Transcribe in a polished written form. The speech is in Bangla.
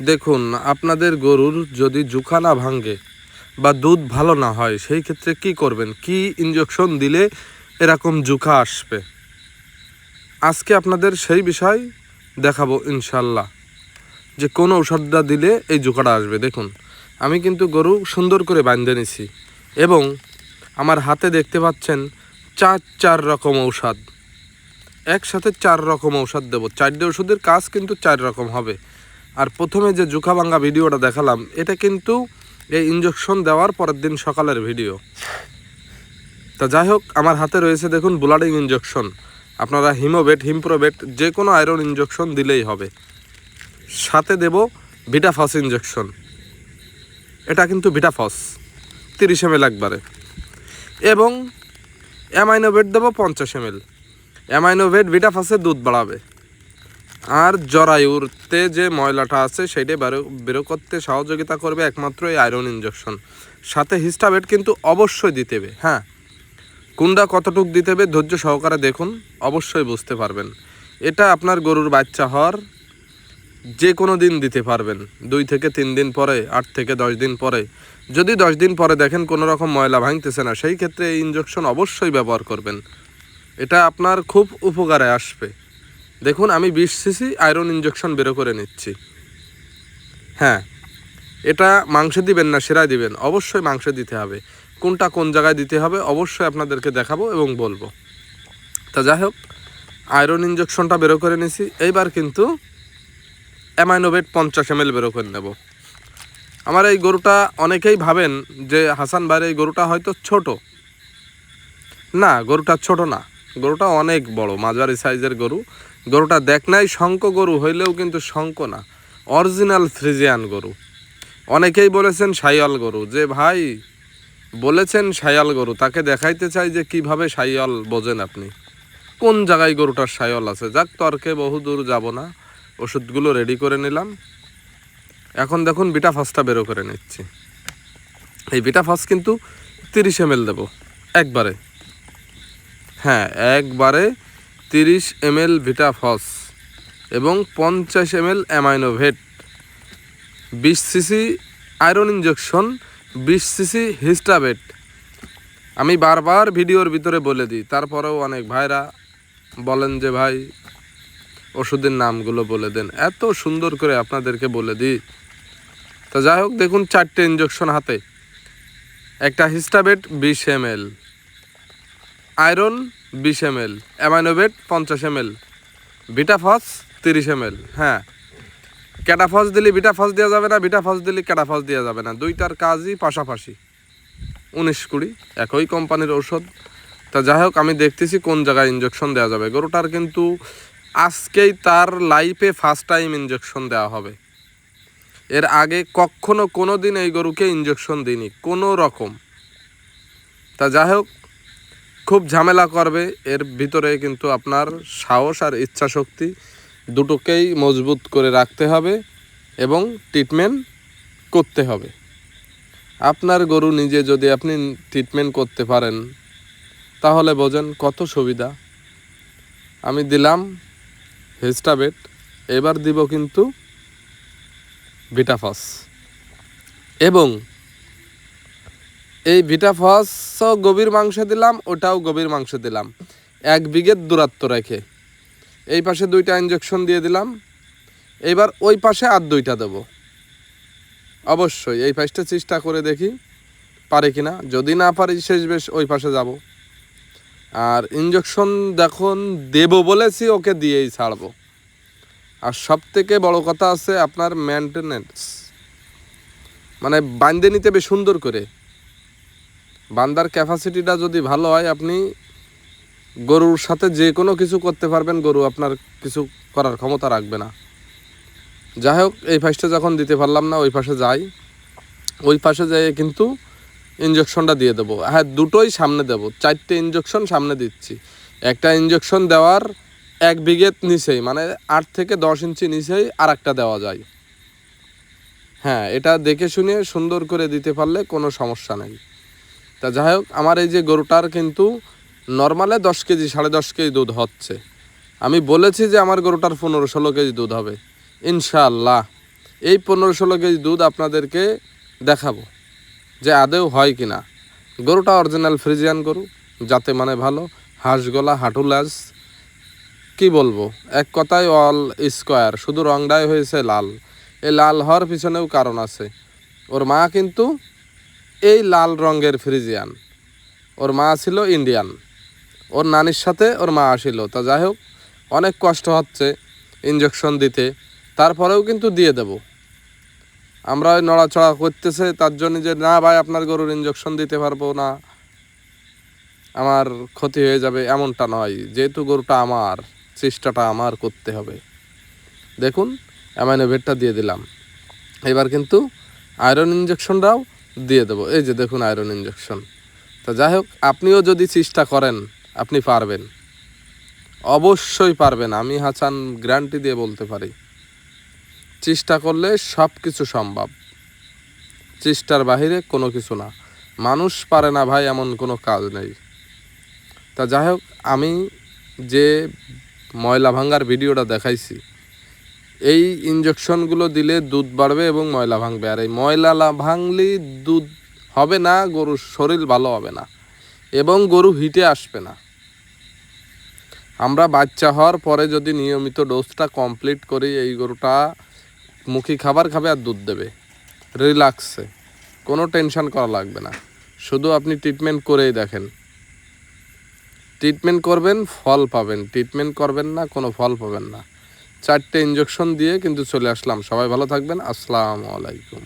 দেখুন, আপনাদের গরুর যদি জুখা না ভাঙে বা দুধ ভালো না হয়, সেই ক্ষেত্রে কি করবেন, কি ইনজেকশন দিলে এরকম জুখা আসবে, আজকে আপনাদের সেই বিষয় দেখাবো ইনশাল্লাহ, যে কোন ঔষধটা দিলে এই জুখাটা আসবে। দেখুন, আমি কিন্তু গরু সুন্দর করে বাঁধে নিছি এবং আমার হাতে দেখতে পাচ্ছেন চার রকম ঔষধ, একসাথে 4 রকম ঔষধ দেবো। 4টে ওষুধের কাজ কিন্তু 4 রকম হবে। আর প্রথমে যে জুখা ভাঙ্গা ভিডিওটা দেখালাম, এটা কিন্তু এই ইনজেকশন দেওয়ার পরের দিন সকালের ভিডিও। তা যাই হোক, আমার হাতে রয়েছে দেখুন ব্লাডিং ইনজেকশন। আপনারা হিমোবেট, হিমপ্রোবেট যে কোনো আয়রন ইনজেকশন দিলেই হবে। সাথে দেব ভিটাফস ইনজেকশন, এটা কিন্তু ভিটাফস 30 ml একবারে, এবং অ্যামাইনোভেট দেবো 50 ml। অ্যামাইনোভেট ভিটাফসের দুধ বাড়াবে আর জরায়ুরতে যে ময়লাটা আছে সেইটা বেরো করতে সহযোগিতা করবে একমাত্র এই আয়রন ইনজেকশন। সাথে হিস্টাবেট কিন্তু অবশ্যই দিতে হবে। হ্যাঁ, কোনটা কতটুক দিতে হবে ধৈর্য সহকারে দেখুন, অবশ্যই বুঝতে পারবেন। এটা আপনার গরুর বাচ্চা হওয়ার যে কোনো দিন দিতে পারবেন, 2 থেকে 3 দিন পরে, 8 থেকে 10 দিন পরে। যদি 10 দিন পরে দেখেন কোনো রকম ময়লা ভাঙতেছে না, সেই ক্ষেত্রে এই ইনজেকশন অবশ্যই ব্যবহার করবেন। এটা আপনার খুব উপকারে আসবে। দেখুন, আমি 20 সিসি আয়রন ইনজেকশন বেরো করে নিচ্ছি। হ্যাঁ, এটা মাংসে দিবেন না সেরাই দিবেন, অবশ্যই মাংসে দিতে হবে। কোনটা কোন জায়গায় দিতে হবে অবশ্যই আপনাদেরকে দেখাবো এবং বলবো। তা যাই হোক, আয়রন ইনজেকশনটা বেরো করে নিছি। এইবার কিন্তু অ্যামাইনোভেট 50 ml বেরো করে নেব। আমার এই গরুটা অনেকেই ভাবেন যে হাসান ভাইয়ের এই গরুটা হয়তো ছোট। না, গরুটা ছোট না, গরুটা অনেক বড়, মাঝারি সাইজের গরু। গরুটা দেখ নাই শঙ্ক গরু হইলেও কিন্তু শঙ্ক না, অরিজিনাল ফ্রিজিয়ান গরু। অনেকেই বলেছেন শাইয়াল গরু, যে ভাই বলেছেন শাইয়াল গরু, তাকে দেখাইতে চাই যে কিভাবে শাইয়াল বোঝেন আপনি, কোন জায়গায় গরুটার শাইয়াল আছে। যাক, তর্কে বহু দূর যাব না। ওষুধগুলো রেডি করে নিলাম। এখন দেখুন ভিটাফসটা বেরো করে নিচ্ছি। এই ভিটাফস কিন্তু 30 ml দেবো একবারে। হ্যাঁ, একবারে 30 ml ভিটাফস এবং 50 ml অ্যামাইনোভেট, 20 CC iron injection, 20 CC হিস্টাবেট। আমি বারবার ভিডিওর ভিতরে বলে দিই, তারপরেও অনেক ভাইরা বলেন যে ভাই ওষুধের নামগুলো বলে দেন। এত সুন্দর করে আপনাদেরকে বলে দিই। তা যাই হোক, দেখুন 4টে ইনজেকশন হাতে। একটা হিস্টাবেট 20 ml, iron 20 ml, অ্যামাইনোভেট 50 ml, ভিটাফস 30 ml। হ্যাঁ, ক্যাটাফস দিলে ভিটাফস দেওয়া যাবে না, ভিটাফস দিলে ক্যাটাফস দেওয়া যাবে না, দুইটার কাজই পাশাপাশি। 19-20 একই কোম্পানির ঔষধ। তা যাই হোক, আমি দেখতেছি কোন জায়গায় ইনজেকশন দেওয়া যাবে। গরুটার কিন্তু আজকেই তার লাইফে ফার্স্ট টাইম ইনজেকশন দেওয়া হবে। এর আগে কখনো কোনো দিন এই গরুকে ইনজেকশন দিইনি কোনো রকম। তা যাই হোক, খুব ঝামেলা করবে। এর ভিতরে কিন্তু আপনার সাহস আর ইচ্ছা শক্তি দুটোকেই মজবুত করে রাখতে হবে এবং ট্রিটমেন্ট করতে হবে। আপনার গরু নিজে যদি আপনি ট্রিটমেন্ট করতে পারেন, তাহলে বোঝেন কত সুবিধা। আমি দিলাম হিস্টাবেট, এবার দিব কিন্তু ভিটাফস, এবং এই ভিটাফসও গভীর মাংসে দিলাম, ওটাও গভীর মাংসে দিলাম, 1 বিঘের দূরত্ব রেখে। এই পাশে 2টা ইনজেকশন দিয়ে দিলাম। এইবার ওই পাশে আর 2টা দেবো। অবশ্যই এই পাশটা চেষ্টা করে দেখি পারে কিনা, যদি না পারি শেষ বেশ ওই পাশে যাব। আর ইনজেকশন দেখুন দেব বলেছি, ওকে দিয়েই ছাড়বো। আর সব থেকে বড় কথা আছে আপনার মেনটেনেন্স, মানে বাঁধে নিতে বেশ সুন্দর করে। বান্দার ক্যাপাসিটিটা যদি ভালো হয়, আপনি গরুর সাথে যে কোনো কিছু করতে পারবেন, গরু আপনার কিছু করার ক্ষমতা রাখবে না। যাই হোক, এই পাশটা যখন দিতে পারলাম না, ওই পাশে যাই। ওই পাশে যেয়ে কিন্তু ইনজেকশনটা দিয়ে দেবো। হ্যাঁ, দুটোই সামনে দেবো, 4টে ইনজেকশন সামনে দিচ্ছি। একটা ইনজেকশন দেওয়ার 1 বিঘের নিচেই, মানে 8 থেকে 10 ইঞ্চি নিচেই আর একটা দেওয়া যায়। হ্যাঁ, এটা দেখে শুনে সুন্দর করে দিতে পারলে কোনো সমস্যা নেই। তা যাই হোক, আমার এই যে গরুটার কিন্তু নর্মালে 10 কেজি 10.5 কেজি দুধ হচ্ছে। আমি বলেছি যে আমার গরুটার 15-16 কেজি দুধ হবে ইনশাআল্লাহ। এই 15-16 কেজি দুধ আপনাদেরকে দেখাবো যে আদৌ হয় কি না। গরুটা অরিজিনাল ফ্রিজিয়ান গরু, যাতে মানে ভালো, হাঁস গলা, হাঁটু ল্যাজ, কি বলবো, এক কথায় অল স্কোয়ার, শুধু রংটাই হয়েছে লাল। এই লাল হওয়ার পিছনেও কারণ আছে। ওর মা কিন্তু এই লাল রঙের ফ্রিজিয়ান, ওর মা ছিল ইন্ডিয়ান, ওর নানির সাথে ওর মা আসিল। তা যাই হোক, অনেক কষ্ট হচ্ছে ইঞ্জেকশন দিতে, তারপরেও কিন্তু দিয়ে দেব। আমরা ওই নড়াচড়া করতেছে তার জন্য যে না ভাই আপনার গরুর ইঞ্জেকশন দিতে পারবো না, আমার ক্ষতি হয়ে যাবে, এমনটা নয়। যেহেতু গরুটা আমার, চেষ্টাটা আমার করতে হবে। দেখুন অ্যামাইনোভেটটা দিয়ে দিলাম, এবার কিন্তু আয়রন ইঞ্জেকশনটাও দিয়ে দেবো। এই যে দেখুন আয়রন ইঞ্জেকশন। তা যাই হোক, আপনিও যদি চেষ্টা করেন আপনি পারবেন, অবশ্যই পারবেন। আমি হাসান গ্যারান্টি দিয়ে বলতে পারি, চেষ্টা করলে সব কিছু সম্ভব। চেষ্টার বাহিরে কোনো কিছু না। মানুষ পারে না ভাই এমন কোনো কাজ নেই। তা যাই হোক, আমি যে ময়লা ভাঙার ভিডিওটা দেখাইছি, এই ইঞ্জেকশনগুলো দিলে দুধ বাড়বে এবং ময়লা ভাঙবে। আর এই ময়লা ভাঙলে দুধ হবে না, গরুর শরীর ভালো হবে না এবং গরু হিটে আসবে না। আমরা বাচ্চা হওয়ার পরে যদি নিয়মিত ডোজটা কমপ্লিট করি, এই গরুটা মুখী খাবার খাবে আর দুধ দেবে রিল্যাক্সে, কোনো টেনশন করা লাগবে না। শুধু আপনি ট্রিটমেন্ট করেই দেখেন। ট্রিটমেন্ট করবেন, ফল পাবেন। ট্রিটমেন্ট করবেন না, কোনো ফল পাবেন না। 4টে ইঞ্জেকশন দিয়ে কিন্তু চলে আসলাম। সবাই ভালো থাকবেন। আসসালামু আলাইকুম।